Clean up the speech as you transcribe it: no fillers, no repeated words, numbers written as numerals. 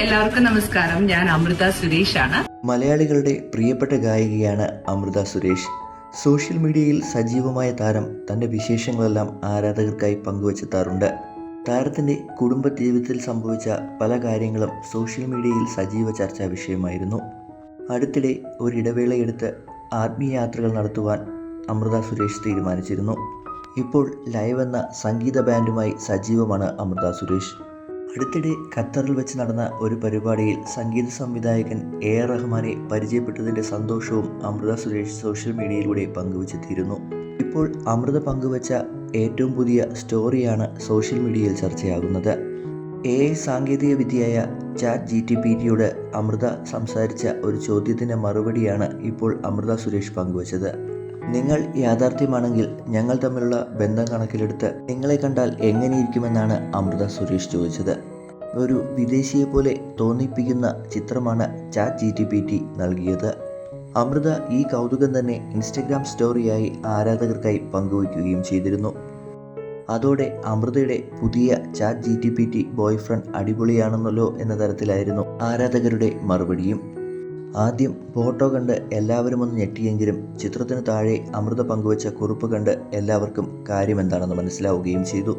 എല്ലാവർക്കും നമസ്കാരം. ഞാൻ അമൃത സുരേഷ് ആണ്. മലയാളികളുടെ പ്രിയപ്പെട്ട ഗായികയാണ് അമൃത സുരേഷ്. സോഷ്യൽ മീഡിയയിൽ സജീവമായ താരം തൻ്റെ വിശേഷങ്ങളെല്ലാം ആരാധകർക്കായി പങ്കുവച്ചെത്താറുണ്ട്. താരത്തിൻ്റെ കുടുംബ ജീവിതത്തിൽ സംഭവിച്ച പല കാര്യങ്ങളും സോഷ്യൽ മീഡിയയിൽ സജീവ ചർച്ചാ വിഷയമായിരുന്നു. അടുത്തിടെ ഒരിടവേളയെടുത്ത് ആത്മീയ യാത്രകൾ നടത്തുവാൻ അമൃത സുരേഷ് തീരുമാനിച്ചിരുന്നു. ഇപ്പോൾ ലൈവ് എന്ന സംഗീത ബാൻഡുമായി സജീവമാണ് അമൃത സുരേഷ്. അടുത്തിടെ ഖത്തറിൽ വെച്ച് നടന്ന ഒരു പരിപാടിയിൽ സംഗീത സംവിധായകൻ AR റഹ്മാനെ പരിചയപ്പെട്ടതിൻ്റെ സന്തോഷവും അമൃത സുരേഷ് സോഷ്യൽ മീഡിയയിലൂടെ പങ്കുവച്ചെത്തിയിരുന്നു. ഇപ്പോൾ അമൃത പങ്കുവച്ച ഏറ്റവും പുതിയ സ്റ്റോറിയാണ് സോഷ്യൽ മീഡിയയിൽ ചർച്ചയാകുന്നത്. AI സാങ്കേതിക വിദ്യയായ ChatGPTയോട് അമൃത സംസാരിച്ച ഒരു ചോദ്യത്തിൻ്റെ മറുപടിയാണ് ഇപ്പോൾ അമൃത സുരേഷ് പങ്കുവച്ചത്. നിങ്ങൾ യാഥാർത്ഥ്യമാണെങ്കിൽ ഞങ്ങൾ തമ്മിലുള്ള ബന്ധം കണക്കിലെടുത്ത് നിങ്ങളെ കണ്ടാൽ എങ്ങനെയിരിക്കുമെന്നാണ് അമൃത സുരേഷ് ചോദിച്ചത്. ഒരു വിദേശിയെ പോലെ തോന്നിപ്പിക്കുന്ന ചിത്രമാണ് ChatGPT നൽകിയത്. അമൃത ഈ കൗതുകം തന്നെ ഇൻസ്റ്റഗ്രാം സ്റ്റോറിയായി ആരാധകർക്കായി പങ്കുവയ്ക്കുകയും ചെയ്തിരുന്നു. അതോടെ അമൃതയുടെ പുതിയ ChatGPT ബോയ്ഫ്രണ്ട് അടിപൊളിയാണെന്നല്ലോ എന്ന തരത്തിലായിരുന്നു ആരാധകരുടെ മറുപടിയും. ആദ്യം ഫോട്ടോ കണ്ട് എല്ലാവരും ഒന്ന് ഞെട്ടിയെങ്കിലും ചിത്രത്തിന് താഴെ അമൃത പങ്കുവച്ച കുറിപ്പ് കണ്ട് എല്ലാവർക്കും കാര്യമെന്താണെന്ന് മനസ്സിലാവുകയും ചെയ്തു.